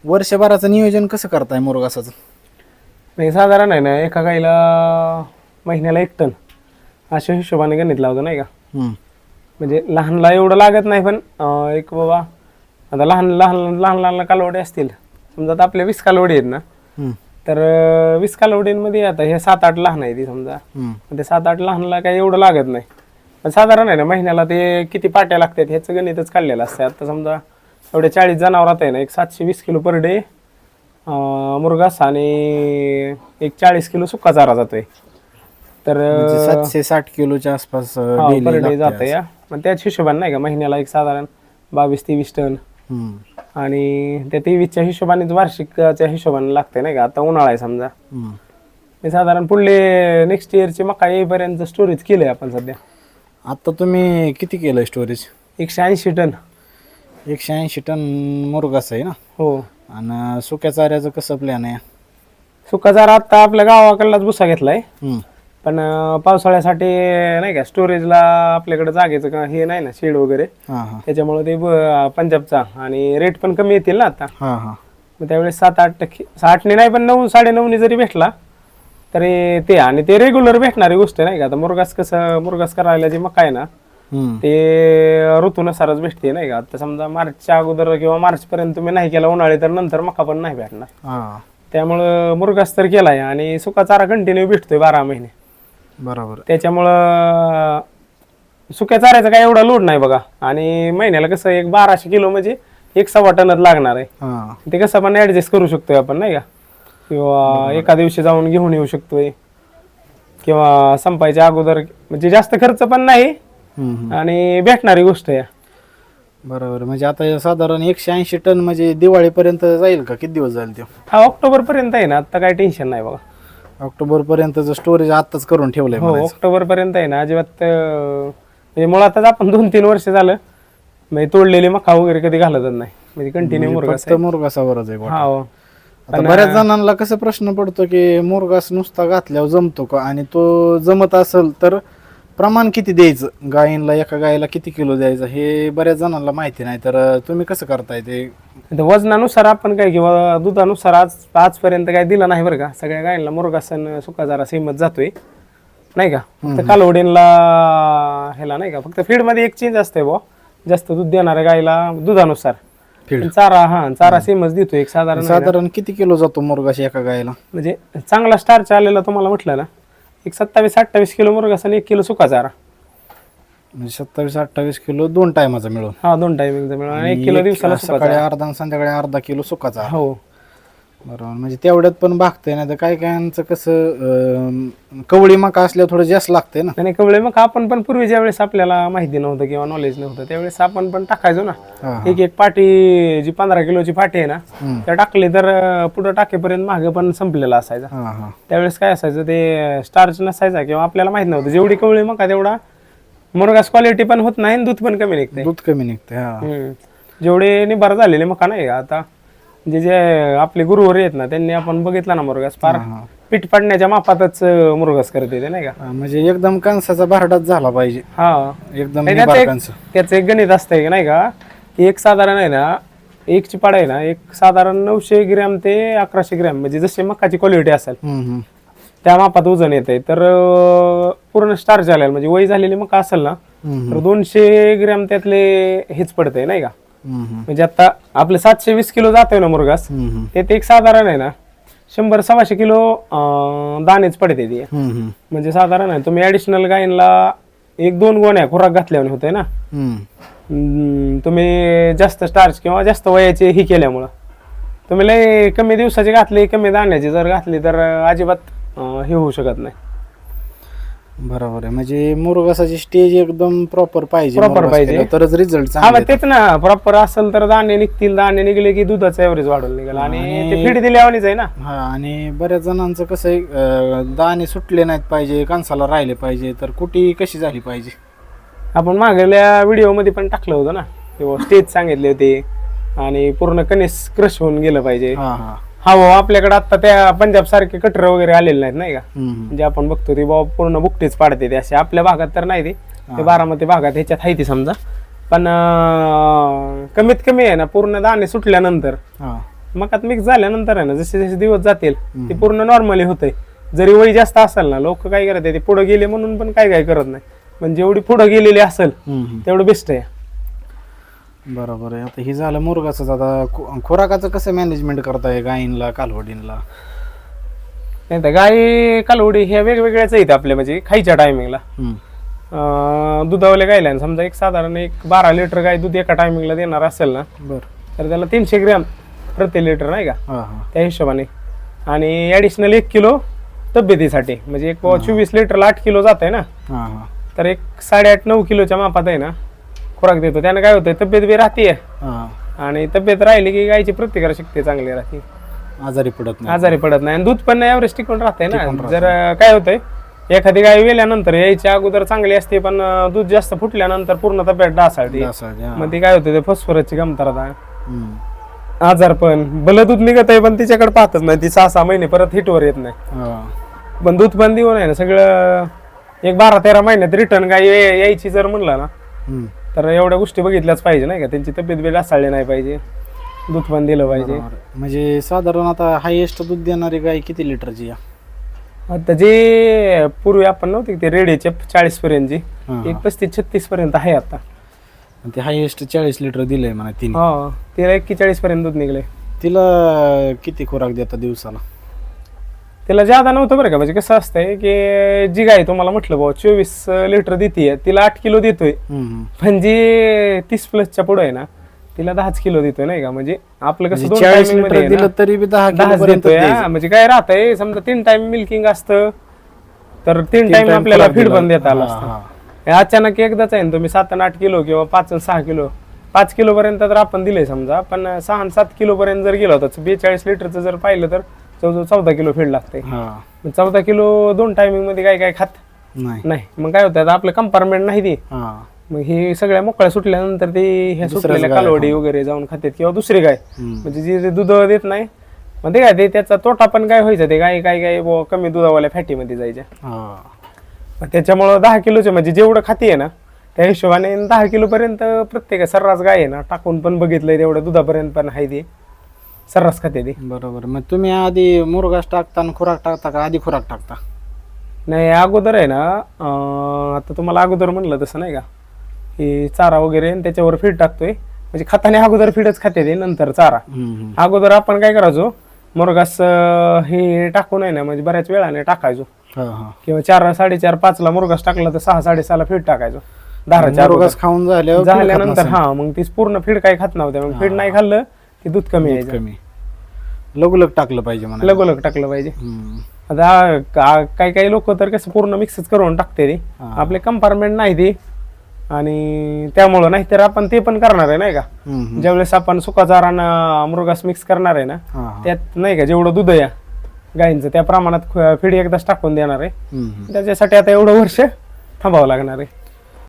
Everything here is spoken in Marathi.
वर्षभराचं नियोजन कसं करताय मुरघासाचं? नाही साधारण आहे ना, एका गाईला महिन्याला 1 टन अशा हिशोबाने गणित लावतो नाही का. हम्म. म्हणजे लहानला एवढं लागत नाही, पण एक बाबा आता लहान लहान लहान लहान कालवडी असतील, समजा आता आपल्या 20 कालवडी आहेत ना, हम्म. तर 20 कालवडींमध्ये आता हे 7-8 लहान आहे ती समजा. हम्म. ते 7-8 लहानला काही एवढं लागत नाही, पण साधारण आहे ना महिन्याला ते किती पाट्या लागतात ह्याचं गणितच काढलेलं असतं. आता समजा एवढे 40 जनावरात आहे ना, एक 720 किलो पर डे मुरघास आणि एक 40 किलो सुका चारा जातोय. तर म्हणजे 760 किलोच्या आसपास पर डे जातं या. मग त्याच हिशोबाने नाही का महिन्याला एक साधारण 22-23 टन, आणि त्या 23च्या हिशोबाने वार्षिकच्या हिशोबाने लागते नाही का. आता उन्हाळा आहे समजा, हे साधारण पुढले नेक्स्ट इयरचे मका येईपर्यंत स्टोरेज केलंय आपण सध्या. आता तुम्ही किती केलंय स्टोरेज? 180 टन. 180 टन मुरघास आहे ना. हो. आणि सुक्या चाऱ्याचं कसं प्लॅन आहे? सुका चारा आता आपल्या गावाकडलाच भुसा घेतलाय, हम्म. पण पावसाळ्यासाठी नाही का स्टोरेजला आपल्याकडे जागेचं का हे नाही ना, शेड वगैरे, हां हां त्याच्यामुळे ते पंजाबचा आणि रेट पण कमी येतील ना आता. हां हां मग त्यावेळेस 7-8 नाही, पण 9-9.5 जरी भेटला तरी ते, आणि ते रेग्युलर भेटणारी गोष्ट नाही का. आता मुरघास कसं, मुरघास करायला जे मका आहे ना ते ऋतूनुसारच भेटते नाही का. आता समजा मार्चच्या अगोदर किंवा मार्च पर्यंत तुम्ही नाही केला उन्हाळी, तर नंतर मका पण नाही भेटणार. हां. त्यामुळं मुरघास तर केलाय, आणि सुका चारा कंटिन्यू भेटतोय 12 महिने. बरोबर. त्याच्यामुळं सुक्या चाऱ्याचा काय एवढा लोड नाही बघा. आणि महिन्याला कसं एक 1200 किलो म्हणजे 1.25 टनच लागणार आहे. हां. ते कसं पण ऍडजस्ट करू शकतोय आपण नाही का, किंवा एका दिवशी जाऊन घेऊन येऊ शकतोय, किंवा संपायच्या अगोदर, म्हणजे जास्त खर्च पण नाही आणि भेटणारी गोष्ट आहे. बरोबर. म्हणजे आता साधारण 180 टन म्हणजे दिवाळीपर्यंत जाईल का? किती दिवस जाईल ते? हा, ऑक्टोबर पर्यंत आहे ना. आता काही टेन्शन नाही बघा. ऑक्टोबर पर्यंतचं स्टोरेज आताच करून ठेवलंय? हो, ऑक्टोबर पर्यंत आहे ना. अजिबात म्हणजे मुळातच आपण 2-3 वर्ष झालं म्हणजे तोडलेली मका वगैरे कधी घालतच नाही, म्हणजे कंटिन्यू मुरघास आहे. मुरघासावरच आहे. हा. आता बऱ्याच जणांना कसं प्रश्न पडतो की मुरघास नुसता घातल्यावर जमतो का, आणि तो जमत असेल तर प्रमाण किती द्यायचं, गायींला एका गायीला किती किलो द्यायचं, हे बऱ्याच जणांना माहिती नाही. तर तुम्ही कसं करताय ते? वजनानुसार आपण काय, किंवा दुधानुसार आजपर्यंत काय दिलं नाही बरं का. सगळ्या गायींना मुरघास सुका चारा सेमच जातोय नाही का. फक्त कालवडींला ह्याला नाही का, फक्त फीड मध्ये एक चेंज असते बुवा. जास्त दूध देणाऱ्या गायीला दुधानुसार चारा, चारा सेमच देतोय. एक साधारण किती किलो जातो मुरघास एका गायीला? म्हणजे चांगला स्टार्च आलेला तुम्हाला म्हटलं ना, एक 27-28 किलो मुरघास आणि 1 किलो सुका चारा. म्हणजे 27-28 किलो 2 टायमाचा मिळून? हा, 2 टायमिंगचा मिळून, आणि 1 किलो दिवसाला सकाळी अर्धा आणि संध्याकाळी अर्धा किलो सुका चारा. हो. बरोबर. म्हणजे तेवढ्यात पण भागतंय ना. तर काय कायांचं कसं कवळी मका असल्यावर थोडं जास्त लागतंय ना. आणि कवळे मग आपण पण पूर्वी ज्या वेळेस आपल्याला माहिती नव्हतं किंवा नॉलेज नव्हतं, त्यावेळेस आपण पण टाकायचो ना. एक पाटी जी 15 किलोची पाटी आहे ना, त्या टाकली तर पुढे टाकेपर्यंत मागे पण संपलेला असायचा. त्यावेळेस काय असायचं, ते स्टार्च नसायचा किंवा आपल्याला माहित नव्हतं. जेवढी कवळी मका तेवढा मुरघास क्वालिटी पण होत नाही, दूध पण कमी निघते. दूध कमी निघते. जेवढे निबार झालेले मका नाही का, आता जे आपले गुरुवर आहेत ना, त्यांनी आपण बघितला ना मुरघास फार पीठ पडण्याच्या मापातच मुरघास करते ते नाही का. म्हणजे एकदम कणसाचा भारडाच झाला पाहिजे. हा, एकदम त्याचं एक गणित असतंय नाही का. एक साधारण आहे ना, एक चिपाड आहे ना, एक साधारण 900 ग्रॅम ते 1100 ग्रॅम, म्हणजे जशी मकाची क्वालिटी असेल त्या मापात वजन येते. तर पूर्ण स्टार्च झालेला म्हणजे वय झालेली मका असेल ना, तर 200 ग्रॅम त्यातले हेच पडतंय नाही का. म्हणजे आता आपले 720 किलो जातोय ना मुरघास, त्यात एक साधारण आहे ना 100-125 किलो दाणेच पडते ते. म्हणजे साधारण आहे तुम्ही ऍडिशनल गायींला 1-2 गोण्या खुराक घातल्याने होते ना. तुम्ही जास्त स्टार्च किंवा जास्त वयाचे ही केल्यामुळं तुम्ही लय कमी दिवसाची घातली, कमी दाण्याची जर घातली तर अजिबात हे होऊ शकत नाही. बरोबर आहे. म्हणजे मुरघासाची स्टेज एकदम प्रॉपर पाहिजे तरच रिझल्ट. हा, मग तेच ना, प्रॉपर असेल तर दाणे निघतील. दाणे निघले की दुधाचा एव्हरेज वाढून निघाला, आणि ते फीड दिल्यावानीच आहे ना. हा, आणि बऱ्याच जणांचं कसं आहे, दाणे सुटले नाहीत पाहिजे, कणसाला राहिले पाहिजे, तर कुटी कशी झाली पाहिजे. आपण मागल्या व्हिडिओ मध्ये पण टाकलं होतं ना, किंवा स्टेज सांगितले होते, आणि पूर्ण कणीस क्रश होऊन गेलं पाहिजे. हा, आपल्याकडे आता त्या पंजाब सारखे कटर वगैरे आलेले नाहीत नाही का. म्हणजे आपण बघतो ते बाबा पूर्ण बुकटीच पाडते ते, असे आपल्या भागात तर नाही ते बारामती भागात ह्याच्यात आहे ती समजा. पण कमीत कमी आहे ना, पूर्ण दाणे सुटल्यानंतर मकात मिक्स झाल्यानंतर आहे ना जसे जसे दिवस जातील ते पूर्ण नॉर्मली होतंय. जरी वय जास्त असेल ना लोक काय करत ते पुढे गेले म्हणून पण काय करत नाही, पण जेवढी पुढे गेलेली असेल तेवढं बेस्ट आहे. बरोबर आहे. आता हे झालं मुरगाचं. आता खुराकाचं कसं मॅनेजमेंट करताय गायींला कालवडींला? नाही तर गाई कालवडी ह्या वेगवेगळ्याच आहेत आपल्या, म्हणजे खायच्या टायमिंगला. दुधावल्या गायला समजा एक साधारण 12 लिटर गाय दूध एका टायमिंगला देणार असेल ना, तर त्याला 300 ग्रॅम प्रति लिटर नाही का, त्या हिशोबाने. आणि ऍडिशनल 1 किलो तब्येतीसाठी, म्हणजे एक 24 लिटरला 8 किलो जात आहे ना, तर एक 8.5-9 किलोच्या मापात आहे ना खुराक देतो. त्याने काय होतंय, तब्येत बी राहते आणि तब्येत राहिली की गायची प्रतिकार शक्ती चांगली राहते, आजारी पडत नाही आणि दूध पण नाही एव्हरेज टिकून राहते ना. जर काय होतंय, एखादी गाय वेल्यानंतर यायच्या अगोदर चांगली असते, पण दूध जास्त फुटल्यानंतर पूर्ण तब्येत ढासळते. मग ती काय होते, फॉस्फरसची कमतरता, आजार पण भलं दूध निघत आहे पण तिच्याकडे पाहतच नाही, ती 6-6 महिने परत हिटवर येत नाही. पण दूध पण देऊन आहे ना सगळं एक 12-13 महिन्यात रिटर्न गाय यायची जर म्हणलं ना, तर एवढ्या गोष्टी बघितल्याच पाहिजे नाही का. त्यांची तब्येत बी ढासळली नाही पाहिजे, दूध पण दिलं पाहिजे. म्हणजे साधारण आता हायएस्ट दूध देणारी गाय किती लिटरची? आता जे पूर्वी आपण नव्हते ते रेडीचे 40 पर्यंतची, एक 35-36 पर्यंत आहे आता. ते हायएस्ट 40 लिटर दिलंय म्हणा तिने. तिला 41 पर्यंत दूध निघले. तिला किती खुराक देतात दिवसाला? तिला ज्यादा नव्हतं बरं का. म्हणजे कसं असतंय की जी गाय तुम्हाला म्हटलं बाबा 24 लिटर देते, तिला 8 किलो देतोय, पण जी 30+ पुढे आहे ना तिला 10 किलो देतोय नाही का. म्हणजे आपलं कसं 2 टायमिंग मध्ये दिलं तरी बी 10 देतोय. म्हणजे काय राहतंय, समजा 3 टाइम मिल्किंग असतं तर 3 टाइम आपल्याला फीड पण देता आलं असतं. अचानक एकदाच आहे ना तुम्ही 7-8 किलो किंवा 5-6 किलो 5 किलो पर्यंत तर आपण दिले समजा, पण 6-7 किलो पर्यंत जर गेलो तर 42 लिटरचं जर पाहिलं तर 14 किलो फीड लागते. 14 किलो 2 टायमिंग मध्ये काय खात नाही. मग काय होतं, आपलं कंपार्टमेंट नाही ती, मग हे सगळ्या मोकळ्या सुटल्यानंतर ते ह्या सुटलेल्या कालवडी वगैरे जाऊन खातात किंवा दुसरी गाय म्हणजे जी दूध देत नाही. मग ते काय ते त्याचा तोटा पण काय व्हायचा, ते गाय काय कमी दुधावाल्या फॅटीमध्ये जायच्या. त्याच्यामुळं 10 किलोचे म्हणजे जेवढं खाती आहे ना त्या हिशोबाने 10 किलो पर्यंत प्रत्येक सर्रास गाय आहे ना, टाकून पण बघितलंय तेवढं दुधापर्यंत पण आहे ते सर्रास खाते ती. बरोबर. मग तुम्ही आधी मुरगास टाकता आणि खुराक टाकता का आधी खुराक टाकता? नाही, अगोदर आहे ना, आता तुम्हाला अगोदर म्हणलं तसं नाही का, की चारा वगैरे त्याच्यावर फीड टाकतोय. म्हणजे खाताने अगोदर फीडच खाते ते, नंतर चारा. अगोदर आपण काय करायचो, मुरगास हे टाकून आहे ना, म्हणजे बऱ्याच वेळाने टाकायचो किंवा 4-4:30-5 मुरगास टाकला तर 6-6:30 फीड टाकायचो. मुरगास खाऊन झाल्यानंतर मग ती पूर्ण फीड काय खात नव्हत्या. मग फीड नाही खाल्लं की दूध कमी यायचं. लगोलग टाकलं पाहिजे म्हणा. लगोलग टाकलं पाहिजे. आता काही लोक तर कसं पूर्ण मिक्सच करून टाकते ते, आपले कंपार्टमेंट नाही ते, आणि त्यामुळं नाही तर आपण ते पण करणार आहे नाही का. ज्यावेळेस आपण सुका चारा मुरगास मिक्स करणार आहे ना, त्यात नाही का जेवढं दूध आहे गायींचं त्या प्रमाणात फीड एकदाच टाकून देणार आहे. त्याच्यासाठी आता एवढं वर्ष थांबावं लागणार आहे.